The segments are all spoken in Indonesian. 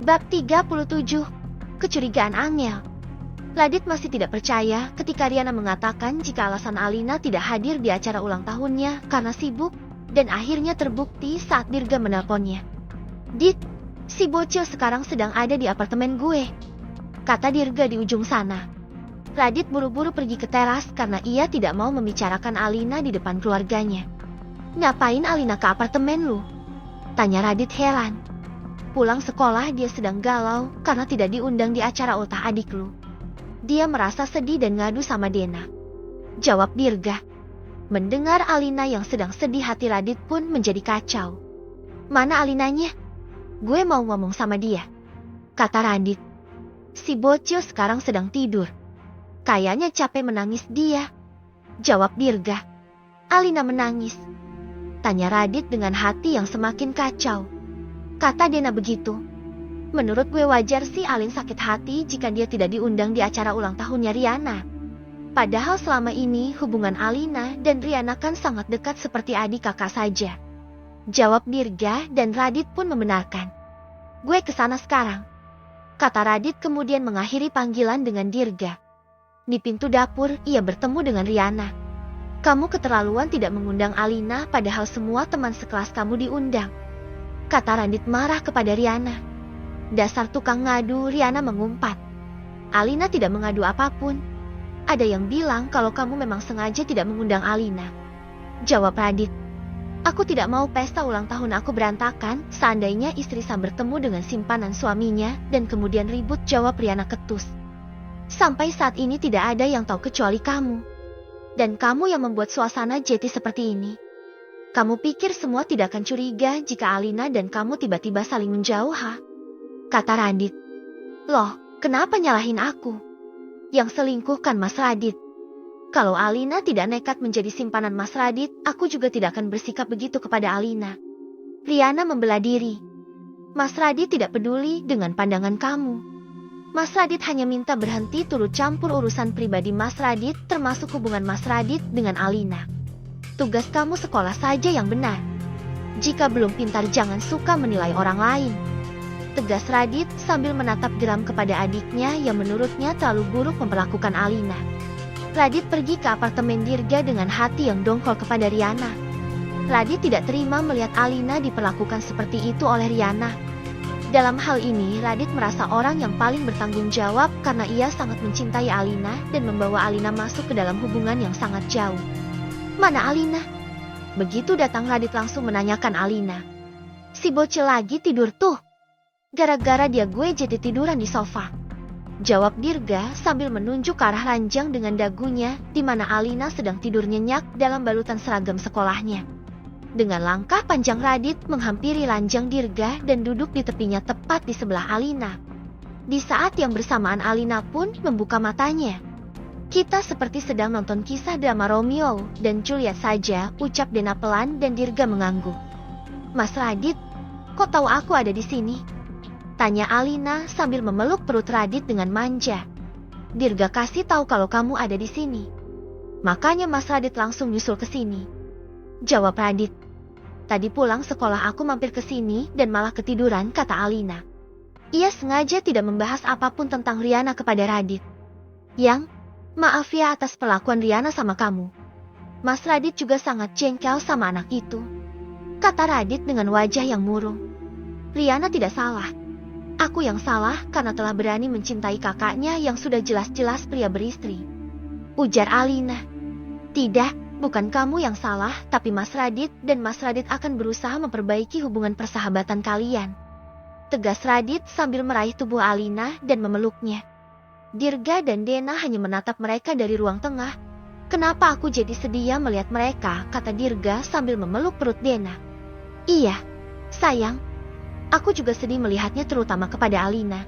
Bab 37. Kecurigaan Angel. Radit masih tidak percaya ketika Riana mengatakan jika alasan Alina tidak hadir di acara ulang tahunnya karena sibuk, dan akhirnya terbukti saat Dirga menelponnya. "Dit, si bocil sekarang sedang ada di apartemen gue," kata Dirga di ujung sana. Radit buru-buru pergi ke teras karena ia tidak mau membicarakan Alina di depan keluarganya. "Ngapain Alina ke apartemen lu?" tanya Radit heran. "Pulang sekolah dia sedang galau karena tidak diundang di acara ultah adik lu. Dia merasa sedih dan ngadu sama Dena," jawab Dirga. Mendengar Alina yang sedang sedih, hati Radit pun menjadi kacau. "Mana Alinanya? Gue mau ngomong sama dia," kata Radit. "Si bocil sekarang sedang tidur. Kayaknya capek menangis dia," jawab Dirga. "Alina menangis?" tanya Radit dengan hati yang semakin kacau. Kata Dena begitu. "Menurut gue wajar sih Alin sakit hati jika dia tidak diundang di acara ulang tahunnya Riana. Padahal selama ini hubungan Alina dan Riana kan sangat dekat seperti adik kakak saja," jawab Dirga, dan Radit pun membenarkan. "Gue kesana sekarang," kata Radit kemudian mengakhiri panggilan dengan Dirga. Di pintu dapur ia bertemu dengan Riana. "Kamu keterlaluan tidak mengundang Alina padahal semua teman sekelas kamu diundang," kata Radit marah kepada Riana. "Dasar tukang ngadu," Riana mengumpat. "Alina tidak mengadu apapun. Ada yang bilang kalau kamu memang sengaja tidak mengundang Alina," jawab Radit. "Aku tidak mau pesta ulang tahun aku berantakan seandainya istri Sam bertemu dengan simpanan suaminya dan kemudian ribut," jawab Riana ketus. "Sampai saat ini tidak ada yang tahu kecuali kamu. Dan kamu yang membuat suasana jeti seperti ini. Kamu pikir semua tidak akan curiga jika Alina dan kamu tiba-tiba saling menjauh, ha?" kata Radit. "Loh, kenapa nyalahin aku? Yang selingkuh kan Mas Radit. Kalau Alina tidak nekat menjadi simpanan Mas Radit, aku juga tidak akan bersikap begitu kepada Alina." Riana membela diri. "Mas Radit tidak peduli dengan pandangan kamu. Mas Radit hanya minta berhenti turut campur urusan pribadi Mas Radit, termasuk hubungan Mas Radit dengan Alina. Tugas kamu sekolah saja yang benar. Jika belum pintar jangan suka menilai orang lain," tegas Radit sambil menatap geram kepada adiknya yang menurutnya terlalu buruk memperlakukan Alina. Radit pergi ke apartemen Dirga dengan hati yang dongkol kepada Riana. Radit tidak terima melihat Alina diperlakukan seperti itu oleh Riana. Dalam hal ini Radit merasa orang yang paling bertanggung jawab karena ia sangat mencintai Alina dan membawa Alina masuk ke dalam hubungan yang sangat jauh. "Mana Alina?" Begitu datang Radit langsung menanyakan Alina. "Si bocil lagi tidur tuh. Gara-gara dia gue jadi tiduran di sofa," jawab Dirga sambil menunjuk ke arah ranjang dengan dagunya di mana Alina sedang tidur nyenyak dalam balutan seragam sekolahnya. Dengan langkah panjang Radit menghampiri ranjang Dirga dan duduk di tepinya tepat di sebelah Alina. Di saat yang bersamaan Alina pun membuka matanya. "Kita seperti sedang nonton kisah drama Romeo dan Juliet saja," ucap Dena pelan, dan Dirga mengangguk. "Mas Radit, kok tahu aku ada di sini?" tanya Alina sambil memeluk perut Radit dengan manja. "Dirga kasih tahu kalau kamu ada di sini. Makanya Mas Radit langsung nyusul ke sini," jawab Radit. "Tadi pulang sekolah aku mampir ke sini dan malah ketiduran," kata Alina. Ia sengaja tidak membahas apapun tentang Riana kepada Radit. "Yang, maaf ya atas perlakuan Riana sama kamu. Mas Radit juga sangat jengkel sama anak itu," kata Radit dengan wajah yang murung. "Riana tidak salah. Aku yang salah karena telah berani mencintai kakaknya yang sudah jelas-jelas pria beristri," ujar Alina. "Tidak, bukan kamu yang salah, tapi Mas Radit, dan Mas Radit akan berusaha memperbaiki hubungan persahabatan kalian," tegas Radit sambil meraih tubuh Alina dan memeluknya. Dirga dan Dena hanya menatap mereka dari ruang tengah. "Kenapa aku jadi sedih melihat mereka?" kata Dirga sambil memeluk perut Dena. "Iya, sayang. Aku juga sedih melihatnya, terutama kepada Alina.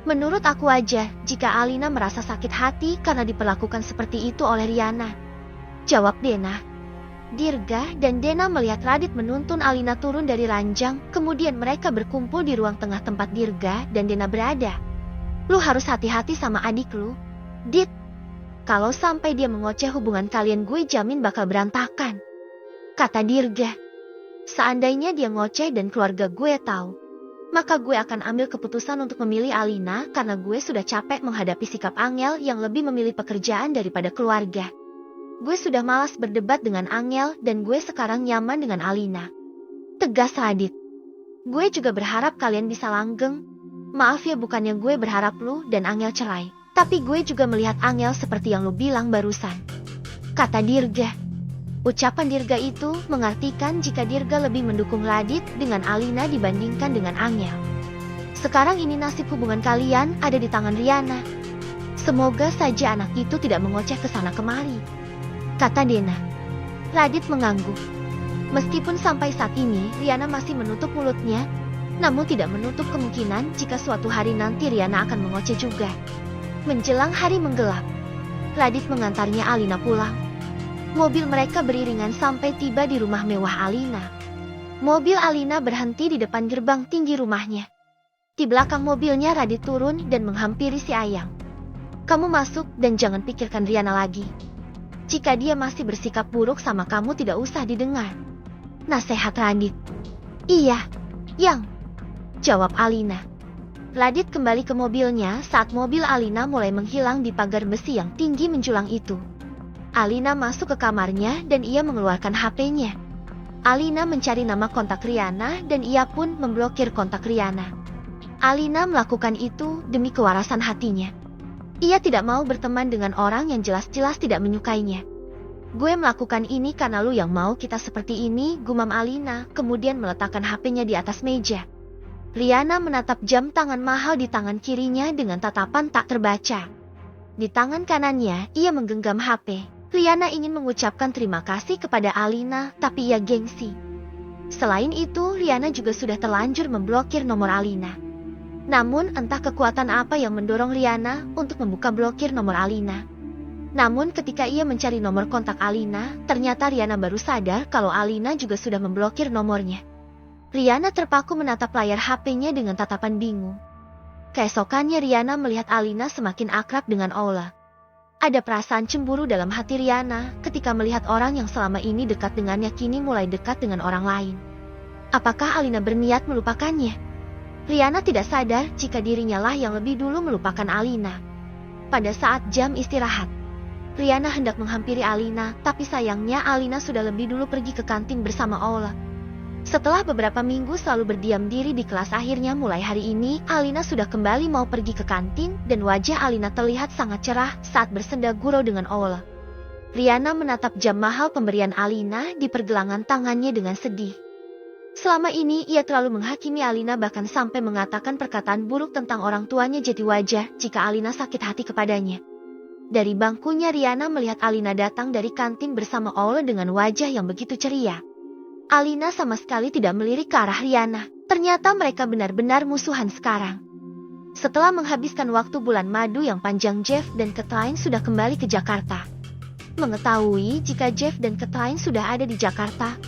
Menurut aku aja jika Alina merasa sakit hati karena diperlakukan seperti itu oleh Riana," jawab Dena. Dirga dan Dena melihat Radit menuntun Alina turun dari ranjang, kemudian mereka berkumpul di ruang tengah tempat Dirga dan Dena berada. "Lu harus hati-hati sama adik lu, Dit. Kalau sampai dia mengoceh hubungan kalian, gue jamin bakal berantakan," kata Dirga. "Seandainya dia ngoceh dan keluarga gue tahu, maka gue akan ambil keputusan untuk memilih Alina karena gue sudah capek menghadapi sikap Angel yang lebih memilih pekerjaan daripada keluarga. Gue sudah malas berdebat dengan Angel dan gue sekarang nyaman dengan Alina. Tegas Radit. Gue juga berharap kalian bisa langgeng. Maaf ya, bukannya gue berharap lu dan Angel cerai. Tapi gue juga melihat Angel seperti yang lu bilang barusan. Kata Dirga. Ucapan Dirga itu mengartikan jika Dirga lebih mendukung Radit dengan Alina dibandingkan dengan Angel. Sekarang ini nasib hubungan kalian ada di tangan Riana. Semoga saja anak itu tidak mengoceh ke sana kemari. Kata Dena. Radit mengangguk. Meskipun sampai saat ini Riana masih menutup mulutnya, namun tidak menutup kemungkinan jika suatu hari nanti Riana akan mengoceh juga. Menjelang hari menggelap, Radit mengantarnya Alina pulang. Mobil mereka beriringan sampai tiba di rumah mewah Alina. Mobil Alina berhenti di depan gerbang tinggi rumahnya. Di belakang mobilnya Radit turun dan menghampiri si Ayang. Kamu masuk dan jangan pikirkan Riana lagi. Jika dia masih bersikap buruk sama kamu tidak usah didengar. Nasihat Radit. Iya, Yang. Jawab Alina. Radit kembali ke mobilnya saat mobil Alina mulai menghilang di pagar besi yang tinggi menjulang itu. Alina masuk ke kamarnya dan ia mengeluarkan HP-nya. Alina mencari nama kontak Riana dan ia pun memblokir kontak Riana. Alina melakukan itu demi kewarasan hatinya. Ia tidak mau berteman dengan orang yang jelas-jelas tidak menyukainya. Gue melakukan ini karena lu yang mau kita seperti ini, gumam Alina, kemudian meletakkan HP-nya di atas meja. Riana menatap jam tangan mahal di tangan kirinya dengan tatapan tak terbaca. Di tangan kanannya, ia menggenggam HP. Riana ingin mengucapkan terima kasih kepada Alina, tapi ia gengsi. Selain itu, Riana juga sudah terlanjur memblokir nomor Alina. Namun, entah kekuatan apa yang mendorong Riana untuk membuka blokir nomor Alina. Namun, ketika ia mencari nomor kontak Alina, ternyata Riana baru sadar kalau Alina juga sudah memblokir nomornya. Riana terpaku menatap layar HP-nya dengan tatapan bingung. Keesokannya Riana melihat Alina semakin akrab dengan Ola. Ada perasaan cemburu dalam hati Riana ketika melihat orang yang selama ini dekat dengannya kini mulai dekat dengan orang lain. Apakah Alina berniat melupakannya? Riana tidak sadar jika dirinya lah yang lebih dulu melupakan Alina. Pada saat jam istirahat, Riana hendak menghampiri Alina, tapi sayangnya Alina sudah lebih dulu pergi ke kantin bersama Ola. Setelah beberapa minggu selalu berdiam diri di kelas, akhirnya mulai hari ini Alina sudah kembali mau pergi ke kantin dan wajah Alina terlihat sangat cerah saat bersenda gurau dengan Ola. Riana menatap jam mahal pemberian Alina di pergelangan tangannya dengan sedih. Selama ini ia terlalu menghakimi Alina, bahkan sampai mengatakan perkataan buruk tentang orang tuanya, jadi wajar jika Alina sakit hati kepadanya. Dari bangkunya Riana melihat Alina datang dari kantin bersama Ola dengan wajah yang begitu ceria. Alina sama sekali tidak melirik ke arah Riana. Ternyata mereka benar-benar musuhan sekarang. Setelah menghabiskan waktu bulan madu yang panjang, Jeff dan Kathleen sudah kembali ke Jakarta. Mengetahui jika Jeff dan Kathleen sudah ada di Jakarta,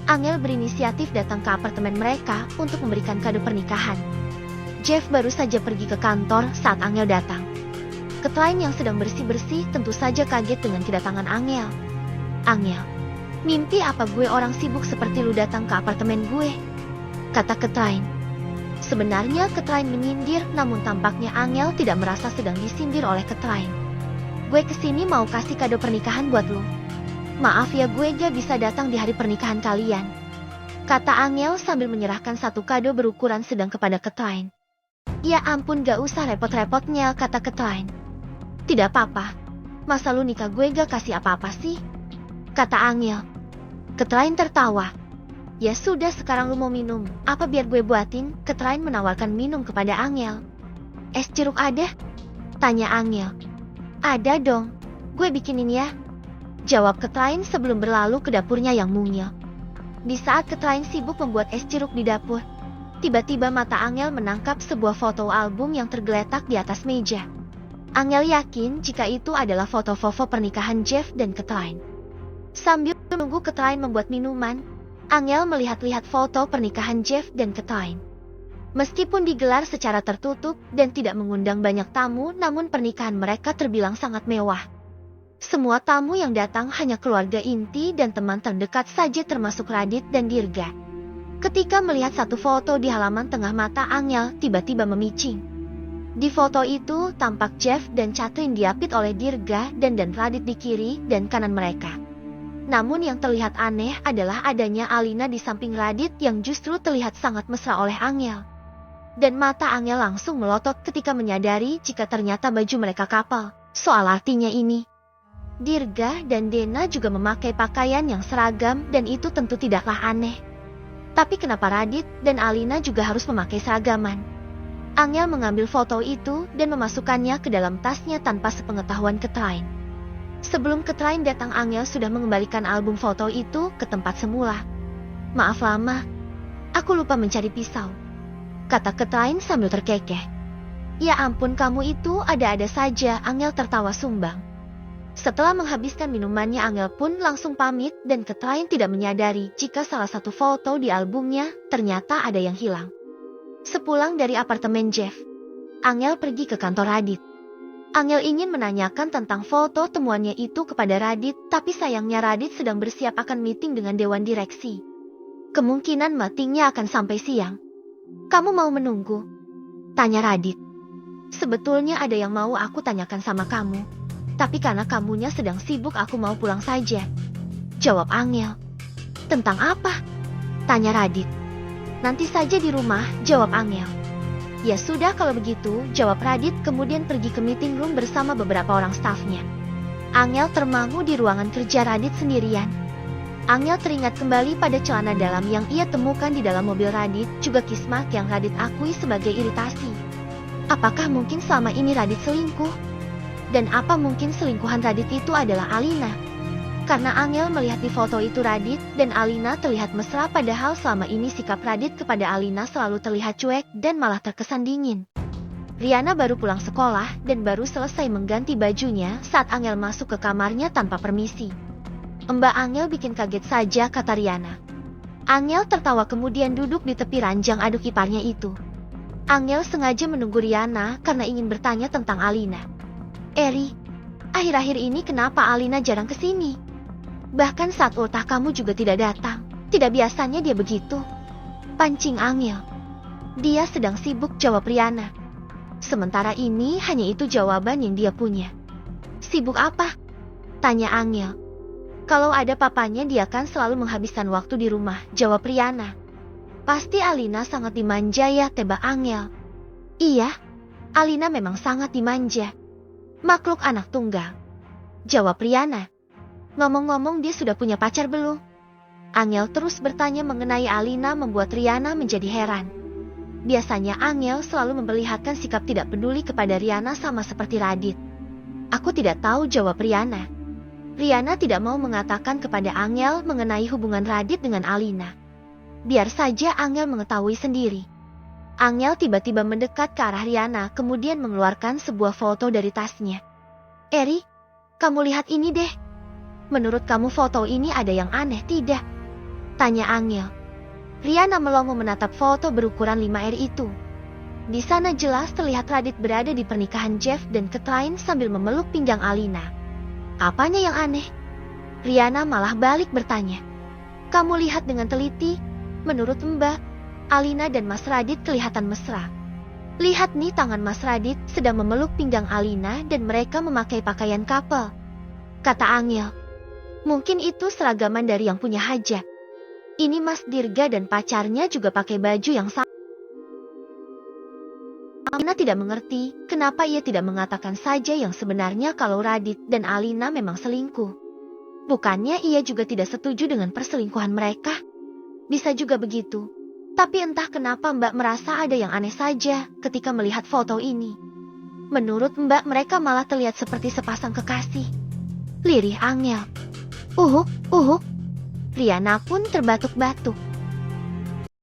Angel berinisiatif datang ke apartemen mereka untuk memberikan kado pernikahan. Jeff baru saja pergi ke kantor saat Angel datang. Kathleen yang sedang bersih-bersih tentu saja kaget dengan kedatangan Angel. Angel, mimpi apa gue orang sibuk seperti lu datang ke apartemen gue? Kata Kathleen. Sebenarnya Kathleen menyindir, namun tampaknya Angel tidak merasa sedang disindir oleh Kathleen. Gue kesini mau kasih kado pernikahan buat lu. Maaf ya, gue gak bisa datang di hari pernikahan kalian. Kata Angel sambil menyerahkan satu kado berukuran sedang kepada Kathleen. Ya ampun, gak usah repot-repotnya, kata Kathleen. Tidak apa-apa. Masa lu nikah gue gak kasih apa-apa sih? Kata Angel. Kathleen tertawa. Ya sudah, sekarang lu mau minum apa biar gue buatin? Kathleen menawarkan minum kepada Angel. Es jeruk ada? Tanya Angel. Ada dong. Gue bikinin ya. Jawab Kathleen sebelum berlalu ke dapurnya yang mungil. Di saat Kathleen sibuk membuat es jeruk di dapur, tiba-tiba mata Angel menangkap sebuah foto album yang tergeletak di atas meja. Angel yakin jika itu adalah foto-foto pernikahan Jeff dan Kathleen. Sambil menunggu Kathleen membuat minuman, Angel melihat-lihat foto pernikahan Jeff dan Kathleen. Meskipun digelar secara tertutup dan tidak mengundang banyak tamu, namun pernikahan mereka terbilang sangat mewah. Semua tamu yang datang hanya keluarga inti dan teman terdekat saja, termasuk Radit dan Dirga. Ketika melihat satu foto di halaman tengah mata Angel tiba-tiba memicing. Di foto itu tampak Jeff dan Catherine diapit oleh Dirga dan Radit di kiri dan kanan mereka. Namun yang terlihat aneh adalah adanya Alina di samping Radit yang justru terlihat sangat mesra oleh Angel. Dan mata Angel langsung melotot ketika menyadari jika ternyata baju mereka couple. Soal artinya ini. Dirga dan Dena juga memakai pakaian yang seragam dan itu tentu tidaklah aneh. Tapi kenapa Radit dan Alina juga harus memakai seragaman? Angel mengambil foto itu dan memasukkannya ke dalam tasnya tanpa sepengetahuan Catherine. Sebelum Catherine datang, Angel sudah mengembalikan album foto itu ke tempat semula. Maaf lama, aku lupa mencari pisau, kata Catherine sambil terkekeh. Ya ampun, kamu itu ada-ada saja, Angel tertawa sumbang. Setelah menghabiskan minumannya, Angel pun langsung pamit dan Catherine tidak menyadari jika salah satu foto di albumnya ternyata ada yang hilang. Sepulang dari apartemen Jeff, Angel pergi ke kantor Radit. Angel ingin menanyakan tentang foto temuannya itu kepada Radit, tapi sayangnya Radit sedang bersiap akan meeting dengan dewan direksi. Kemungkinan meetingnya akan sampai siang. Kamu mau menunggu? Tanya Radit. Sebetulnya ada yang mau aku tanyakan sama kamu. Tapi karena kamunya sedang sibuk aku mau pulang saja, jawab Angel. Tentang apa? Tanya Radit. Nanti saja di rumah, jawab Angel. Ya sudah kalau begitu, jawab Radit kemudian pergi ke meeting room bersama beberapa orang stafnya. Angel termangu di ruangan kerja Radit sendirian. Angel teringat kembali pada celana dalam yang ia temukan di dalam mobil Radit, juga kismak yang Radit akui sebagai iritasi. Apakah mungkin selama ini Radit selingkuh? Dan apa mungkin selingkuhan Radit itu adalah Alina? Karena Angel melihat di foto itu Radit dan Alina terlihat mesra, padahal selama ini sikap Radit kepada Alina selalu terlihat cuek dan malah terkesan dingin. Riana baru pulang sekolah dan baru selesai mengganti bajunya saat Angel masuk ke kamarnya tanpa permisi. Mbak Angel bikin kaget saja, kata Riana. Angel tertawa kemudian duduk di tepi ranjang aduk iparnya itu. Angel sengaja menunggu Riana karena ingin bertanya tentang Alina. Eri, akhir-akhir ini kenapa Alina jarang kesini? Bahkan saat ultah kamu juga tidak datang. Tidak biasanya dia begitu. Pancing Angel. Dia sedang sibuk, jawab Riana. Sementara ini hanya itu jawaban yang dia punya. Sibuk apa? Tanya Angel. Kalau ada papanya dia kan selalu menghabiskan waktu di rumah, jawab Riana. Pasti Alina sangat dimanja ya, tebak Angel. Iya, Alina memang sangat dimanja. Makhluk anak tunggal, jawab Riana. Ngomong-ngomong dia sudah punya pacar belum? Angel terus bertanya mengenai Alina membuat Riana menjadi heran. Biasanya Angel selalu memperlihatkan sikap tidak peduli kepada Riana sama seperti Radit. Aku tidak tahu, jawab Riana. Riana tidak mau mengatakan kepada Angel mengenai hubungan Radit dengan Alina. Biar saja Angel mengetahui sendiri. Angel tiba-tiba mendekat ke arah Riana kemudian mengeluarkan sebuah foto dari tasnya. Eri, kamu lihat ini deh. Menurut kamu foto ini ada yang aneh tidak? Tanya Angel. Riana melongo menatap foto berukuran 5R itu. Di sana jelas terlihat Radit berada di pernikahan Jeff dan Catherine sambil memeluk pinggang Alina. Apanya yang aneh? Riana malah balik bertanya. Kamu lihat dengan teliti. Menurut Mbak, Alina dan Mas Radit kelihatan mesra. Lihat nih, tangan Mas Radit sedang memeluk pinggang Alina dan mereka memakai pakaian couple, kata Angel. Mungkin itu seragaman dari yang punya hajat. Ini Mas Dirga dan pacarnya juga pakai baju yang sama. Alina tidak mengerti kenapa ia tidak mengatakan saja yang sebenarnya kalau Radit dan Alina memang selingkuh. Bukannya ia juga tidak setuju dengan perselingkuhan mereka? Bisa juga begitu. Tapi entah kenapa Mbak merasa ada yang aneh saja ketika melihat foto ini. Menurut Mbak mereka malah terlihat seperti sepasang kekasih. Lirih Angel. Uhuk. Riana pun terbatuk-batuk.